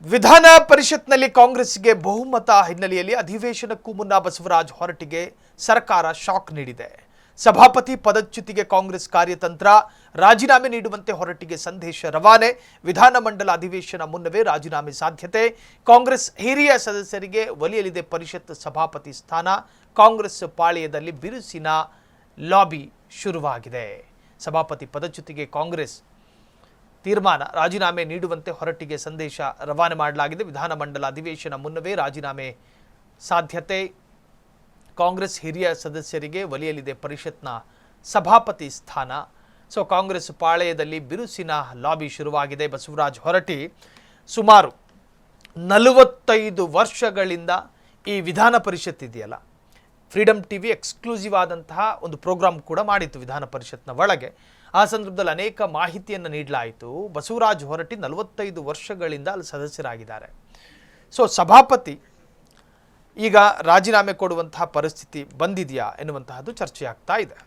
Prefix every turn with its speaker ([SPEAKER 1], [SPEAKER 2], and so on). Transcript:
[SPEAKER 1] ವಿಧಾನ ಪರಿಷತ್ನಲ್ಲಿ ಕಾಂಗ್ರೆಸ್ಗೆ ಬಹುಮತ ಹಿನ್ನೆಲೆಯಲ್ಲಿ ಅಧಿವೇಶನಕ್ಕೂ ಮುನ್ನ ಬಸವರಾಜ ಹೊರಟ್ಟಿಗೆ ಸರ್ಕಾರ ಶಾಕ್ ನೀಡಿದೆ. ಸಭಾಪತಿ ಪದಚ್ಯುತಿಗೆ ಕಾಂಗ್ರೆಸ್ ಕಾರ್ಯತಂತ್ರ, ರಾಜೀನಾಮೆ ನೀಡುವಂತೆ ಹೊರಟ್ಟಿಗೆ ಸಂದೇಶ ರವಾನೆ. ವಿಧಾನಮಂಡಲ ಅಧಿವೇಶನ ಮುನ್ನವೇ ರಾಜೀನಾಮೆ ಸಾಧ್ಯತೆ. ಕಾಂಗ್ರೆಸ್ ಹಿರಿಯ ಸದಸ್ಯರಿಗೆ ಒಲಿಯಲಿದೆ ಪರಿಷತ್ ಸಭಾಪತಿ ಸ್ಥಾನ. ಕಾಂಗ್ರೆಸ್ ಪಾಳೆಯದಲ್ಲಿ ಬಿರುಸಿನ ಲಾಬಿ ಶುರುವಾಗಿದೆ. ಸಭಾಪತಿ ಪದಚ್ಯುತಿಗೆ ಕಾಂಗ್ರೆಸ್ ತೀರ್ಮಾನ, ರಾಜೀನಾಮೆ ನೀಡುವಂತೆ ಹೊರಟ್ಟಿಗೆ ಸಂದೇಶ ರವಾನೆ ಮಾಡಲಾಗಿದೆ. ವಿಧಾನಮಂಡಲ ಅಧಿವೇಶನ ಮುನ್ನವೇ ರಾಜೀನಾಮೆ ಸಾಧ್ಯತೆ. ಕಾಂಗ್ರೆಸ್ ಹಿರಿಯ ಸದಸ್ಯರಿಗೆ ಒಲಿಯಲಿದೆ ಪರಿಷತ್ನ ಸಭಾಪತಿ ಸ್ಥಾನ. ಕಾಂಗ್ರೆಸ್ ಪಾಳೆಯದಲ್ಲಿ ಬಿರುಸಿನ ಲಾಬಿ ಶುರುವಾಗಿದೆ. ಬಸವರಾಜ ಹೊರಟ್ಟಿ ಸುಮಾರು 45 ವರ್ಷಗಳಿಂದ ಈ ವಿಧಾನ ಪರಿಷತ್ ಇದೆಯಲ್ಲ, ಫ್ರೀಡಮ್ ಟಿವಿ ಎಕ್ಸ್ಕ್ಲೂಸಿವ್ ಆದಂತಹ ಒಂದು ಪ್ರೋಗ್ರಾಮ್ ಕೂಡ ಮಾಡಿತ್ತು ವಿಧಾನ ಪರಿಷತ್ನ ಒಳಗೆ. ಆ ಸಂದರ್ಭದಲ್ಲಿ ಅನೇಕ ಮಾಹಿತಿಯನ್ನು ನೀಡಲಾಯಿತು. ಬಸವರಾಜ ಹೊರಟ್ಟಿ 45 ವರ್ಷಗಳಿಂದ ಅಲ್ಲಿ ಸದಸ್ಯರಾಗಿದ್ದಾರೆ. ಸಭಾಪತಿ ಈಗ ರಾಜೀನಾಮೆ ಕೊಡುವಂತಹ ಪರಿಸ್ಥಿತಿ ಬಂದಿದೆಯಾ ಎನ್ನುವಂತಹದ್ದು ಚರ್ಚೆಯಾಗ್ತಾ ಇದೆ.